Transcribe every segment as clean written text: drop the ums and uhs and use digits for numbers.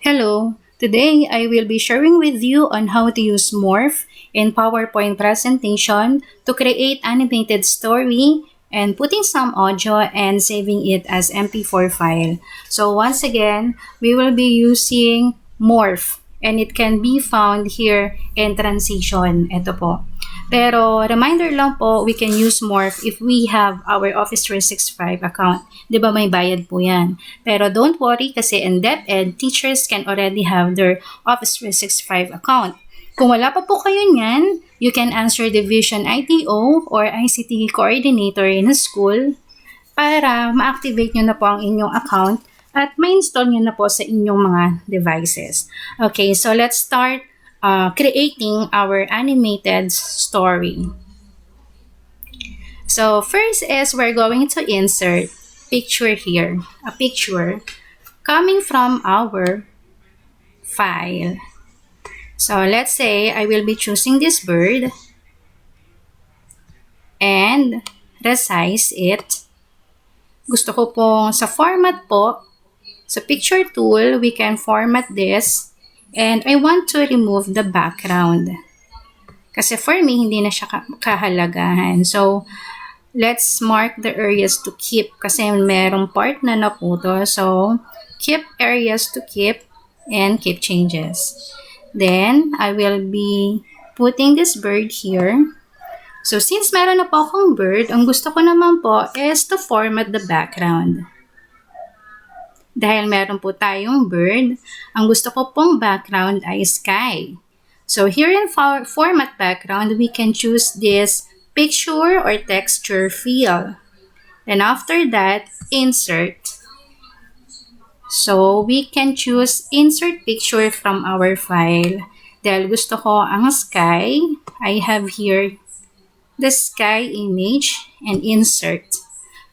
Hello, today I will be sharing with you on how to use Morph in PowerPoint presentation to create animated story and putting some audio and saving it as MP4 file. So once again, we will be using Morph and it can be found here in transition. Ito po. Pero reminder lang po, we can use Morph if we have our Office 365 account. 'Di ba may bayad po 'yan? Pero don't worry kasi in DepEd, teachers can already have their Office 365 account. Kung wala pa po kayo niyan, you can answer the Vision ITO or ICT coordinator in a school para ma-activate nyo na po ang inyong account at ma-install nyo na po sa inyong mga devices. Okay, so let's start creating our animated story. So first is we're going to insert picture here, a picture coming from our file. So let's say I will be choosing this bird and resize it. Gusto ko pong sa format po, sa picture tool, we can format this and I want to remove the background. Kasi for me, hindi na siya kahalagahan. So, let's mark the areas to keep kasi merong part na naputo. So, keep areas to keep and keep changes. Then, I will be putting this bird here. So, since meron na po akong bird, ang gusto ko naman po is to format the background. Dahil meron po tayong bird, ang gusto ko pong background ay sky. So, here in format background, we can choose this picture or texture fill. And after that, insert. So, we can choose insert picture from our file. Dahil gusto ko ang sky, I have here the sky image and insert.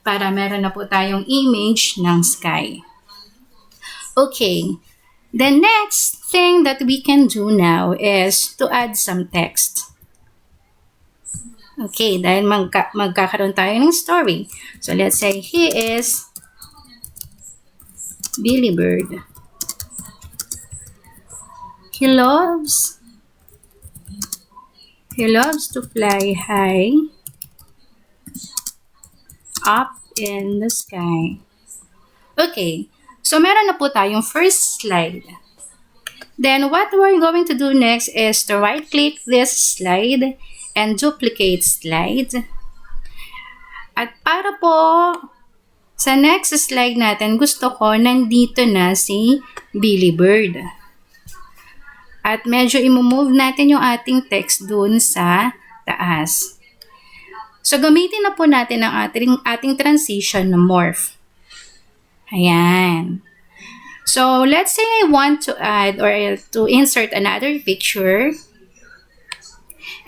Para meron na po tayong image ng sky. Okay, the next thing that we can do now is to add some text. Okay, dahil magkakaroon tayo ng story. So, let's say he is Billy Bird. He loves to fly high up in the sky. Okay, so meron na po tayong first slide. Then what we're going to do next is to right-click this slide and duplicate slide. At para po sa next slide natin, gusto ko nandito na si Billy Bird. At medyo i-move natin yung ating text dun sa taas. So gamitin na po natin ang ating transition na morph. Ayan. So, let's say I want to add or to insert another picture.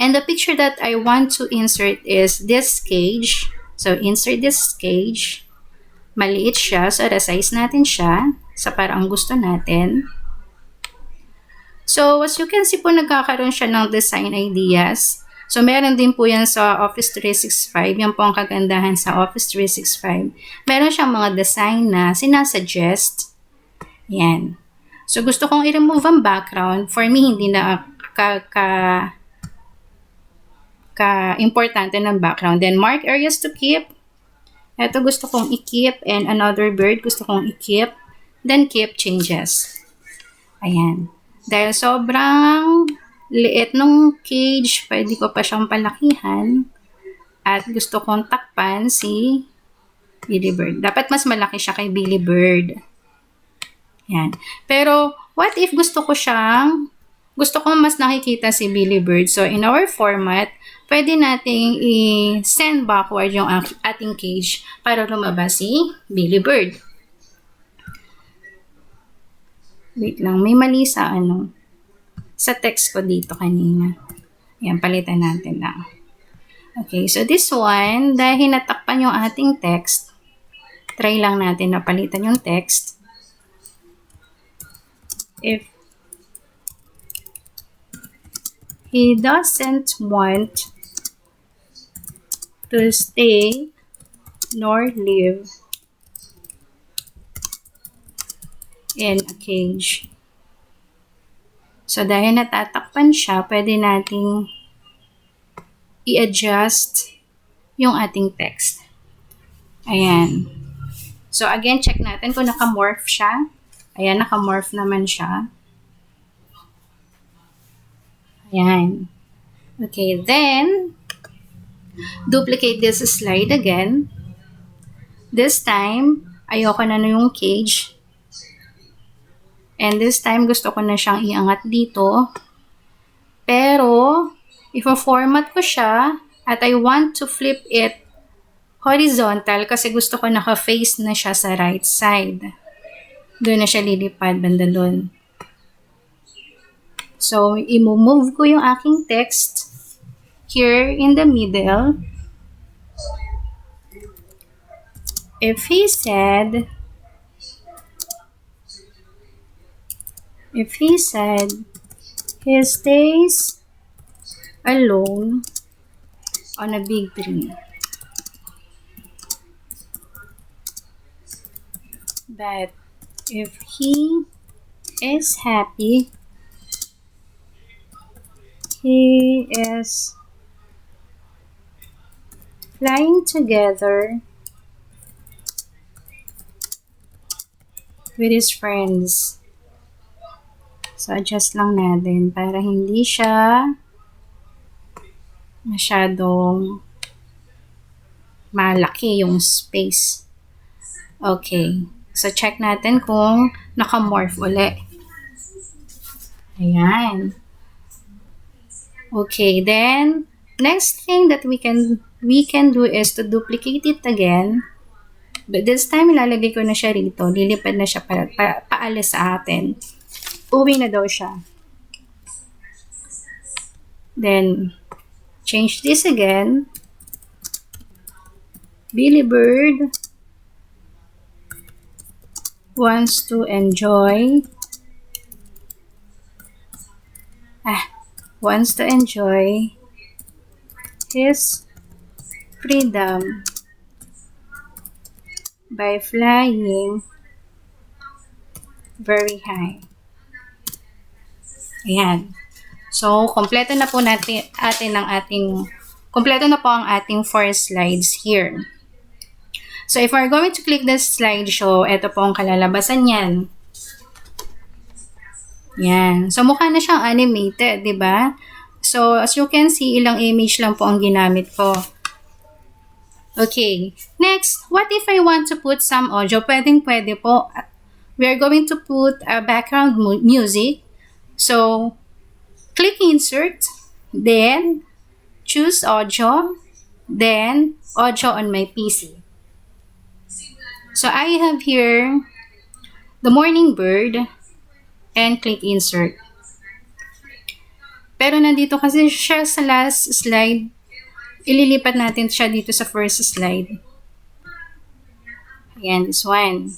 And the picture that I want to insert is this cage. So, insert this cage. Maliit siya. So, resize natin siya sa parang gusto natin. So, as you can see po, nagkakaroon siya ng design ideas. So, meron din po yan sa Office 365. Yan po ang kagandahan sa Office 365. Meron siyang mga design na sinasuggest. Yan. So, gusto kong i-remove ang background. For me, hindi na ka-importante ng background. Then, mark areas to keep. Ito gusto kong i-keep. And another bird gusto kong i-keep. Then, keep changes. Ayan. Dahil sobrang liit nung cage, pwede ko pa siyang palakihan. At gusto kong takpan si Billy Bird. Dapat mas malaki siya kay Billy Bird. Yan. Pero, what if gusto ko mas nakikita si Billy Bird. So, in our format, pwede nating i-send backward yung ating cage para lumabas si Billy Bird. Wait lang, may mali sa text ko dito kanina. Ayan, palitan natin lang. Okay, so this one, dahil natakpan yung ating text, try lang natin na palitan yung text. If he doesn't want to stay nor live in a cage, So, dahil natatakpan siya, pwede nating i-adjust yung ating text. Ayan. So, again, check natin kung naka-morph siya. Ayan, naka-morph naman siya. Ayan. Okay, then, duplicate this slide again. This time, ayoko na yung cage. And this time, gusto ko na siyang iangat dito. Pero, i-format ko siya at I want to flip it horizontal kasi gusto ko naka-face na siya sa right side. Doon na siya lilipad, banda doon. So, i-move ko yung aking text here in the middle. If he said he stays alone on a big tree, but if he is happy, he is flying together with his friends. So, adjust lang natin para hindi siya masyadong malaki yung space. Okay. So, check natin kung naka-morph uli. Ayan. Okay, then, next thing that we can do is to duplicate it again. But this time, ilalagay ko na siya rito. Lilipad na siya paalis sa atin. Uwi na daw siya. Then, change this again. Billy Bird wants to enjoy his freedom by flying very high. Ayan. So, kompleto na po kompleto na po ang ating 4 slides here. So, if we're going to click this slideshow, ito po ang kalalabasan niyan. Yan. So, mukha na siyang animated, di ba? So, as you can see, ilang image lang po ang ginamit ko. Okay. Next, what if I want to put some audio? Pwede po. We are going to put a background music. So, click Insert, then choose Audio, then Audio on my PC. So, I have here the morning bird and click Insert. Pero nandito kasi siya sa last slide, ililipat natin siya dito sa first slide. Ayan, this one.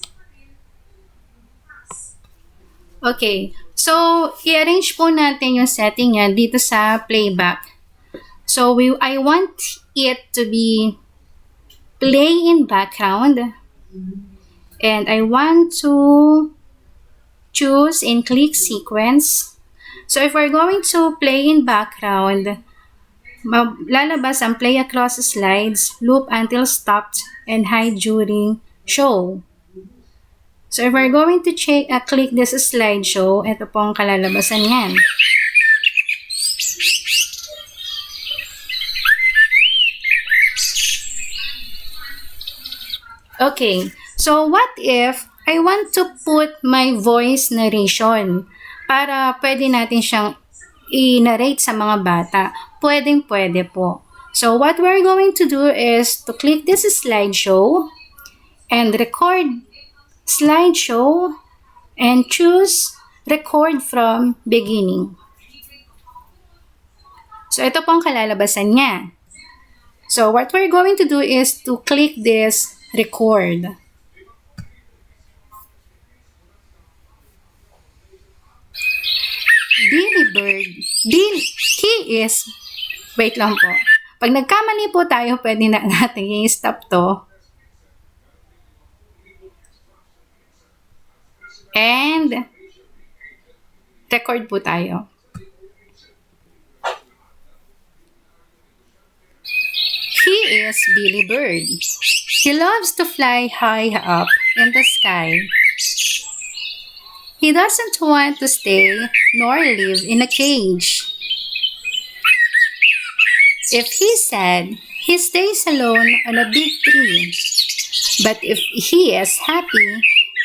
Okay. So, i-arrange po natin yung setting niya dito sa playback. So, I want it to be play in background. And I want to choose in click sequence. So, if we're going to play in background, lalabas ang play across slides, loop until stopped, and hide during show. So, if we're going to click this slideshow, ito po ang kalalabasan niyan. Okay. So, what if I want to put my voice narration para pwede natin siyang i-narrate sa mga bata? Pwede po. So, what we're going to do is to click this slideshow and record slideshow and choose record from beginning. So, ito po ang kalalabasan niya. So, what we're going to do is to click this record. Billy Bird, he is, wait lang po. Pag nagkamali po tayo, pwede na natin i-stop to. And Record po tayo. He is Billy Bird. He loves to fly high up in the sky. He doesn't want to stay nor live in a cage. If he's sad, he stays alone on a big tree. But if he is happy,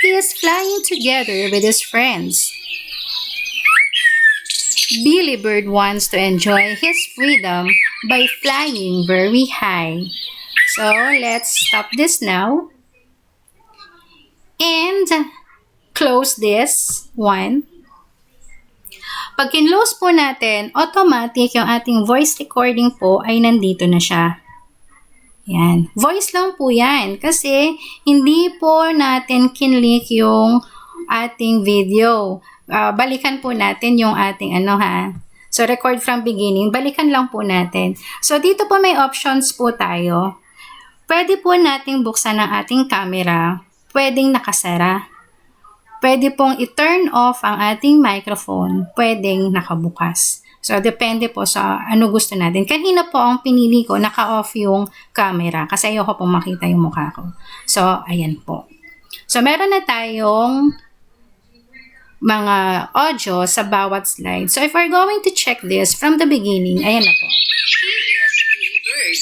he is flying together with his friends. Billy Bird wants to enjoy his freedom by flying very high. So, let's stop this now. And close this one. Pag kinlose po natin, automatic yung ating voice recording po ay nandito na siya. Yan. Voice lang po yan. Kasi hindi po natin kinlik yung ating video. Balikan po natin yung ating So, record from beginning. Balikan lang po natin. So, dito po may options po tayo. Pwede po nating buksan ang ating camera. Pwedeng nakasara. Pwede pong i-turn off ang ating microphone. Pwedeng nakabukas. So, depende po sa ano gusto natin. Kanina po ang pinili ko, naka-off yung camera kasi ayoko pong makita yung mukha ko. So, ayan po. So, meron na tayong mga audio sa bawat slide. So, if we're going to check this from the beginning, ayan na po. He is Billy Bird.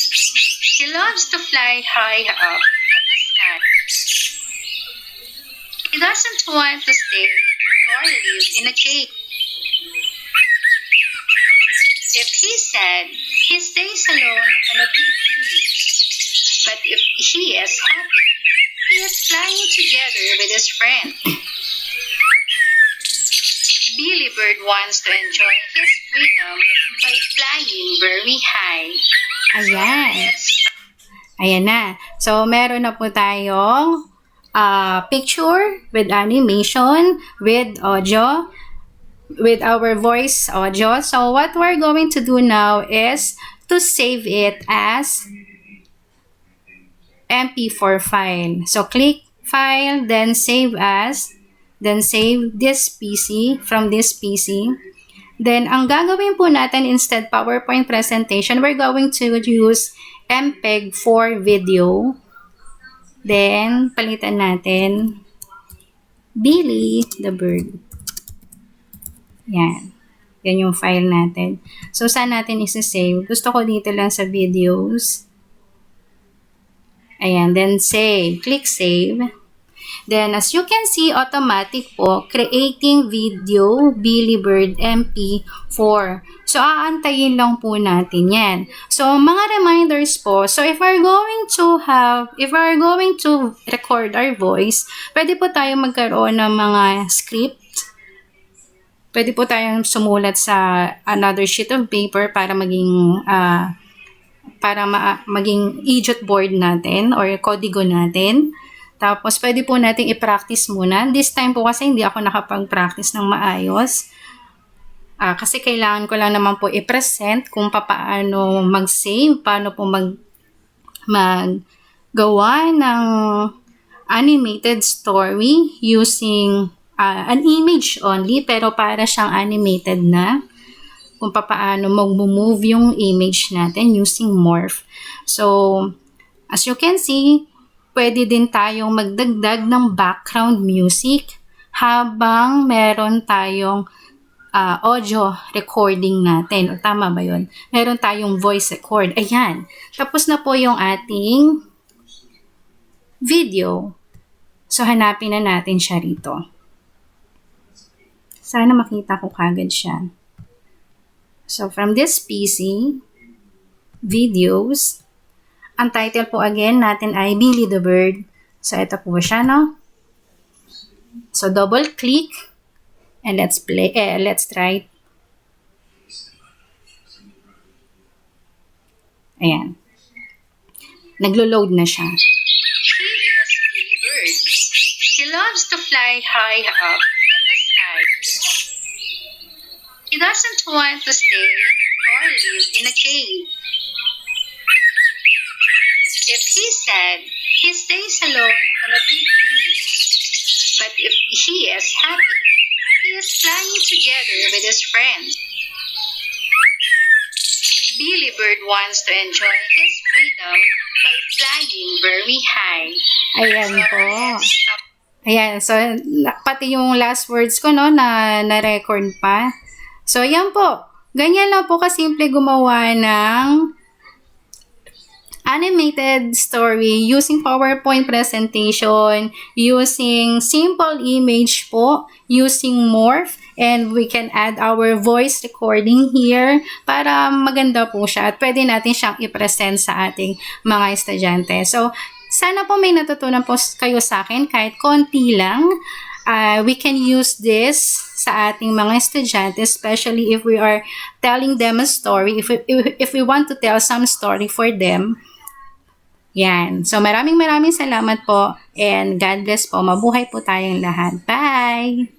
He loves to fly high up in the sky. He doesn't want to stay nor live in a cage. If he's sad, he stays alone on a big tree. But if he is happy, he is flying together with his friend. Billy Bird wants to enjoy his freedom by flying very high. Ayan. Ayan na. So, meron na po tayong picture with animation, with audio, with our voice audio. So, what we're going to do now is to save it as MP4 file. So, click File, then Save As, then save this PC from this PC. Then, ang gagawin po natin instead PowerPoint presentation, we're going to use MPEG for video. Then, palitan natin Billy the Bird. Yan. Yan yung file natin. So, saan natin isa-save? Gusto ko dito lang sa videos. Ayan. Then, save. Click save. Then, as you can see, automatic po, creating video, Billy Bird MP4. So, aantayin lang po natin yan. So, mga reminders po. So, if we're going to record our voice, pwede po tayo magkaroon ng mga script. Pwede po tayong sumulat sa another sheet of paper para maging maging idiot board natin or kodigo natin. Tapos, pwede po nating i-practice muna. This time po kasi hindi ako nakapag-practice ng maayos. Kasi kailangan ko lang naman po i-present kung paano mag-save, paano po maggawa ng animated story using an image only, pero para siyang animated na. Kung paano mag-move yung image natin using Morph. So, as you can see, pwede din tayong magdagdag ng background music habang meron tayong audio recording natin. O tama ba yun? Meron tayong voice record. Ayan. Tapos na po yung ating video. So, hanapin na natin siya rito. Sana makita ko kagad siya. So, from this PC, videos, ang title po again natin ay Billy the Bird. So, ito po siya, no? So, double click and let's play. Let's try. Ayan. Naglo-load na siya. He is Billy Bird. He loves to fly high up in the sky. He doesn't want to stay nor live in a cage. If he's sad, he stays alone on a big tree. But if he is happy, he is is flying together with his friends. Billy Bird wants to enjoy his freedom by flying very high. Ayan po. Ayan, so pati yung last words ko no na-record pa. So yan po. Ganyan lang po kasimple gumawa ng animated story using PowerPoint presentation, using simple image po, using Morph, and we can add our voice recording here para maganda po siya at pwede natin siyang i-present sa ating mga estudyante. So, sana po may natutunan po kayo sa akin kahit konti lang. We can use this sa ating mga estudyante, especially if we are telling them a story, if we want to tell some story for them. Yan. So, maraming salamat po and God bless po. Mabuhay po tayong lahat. Bye!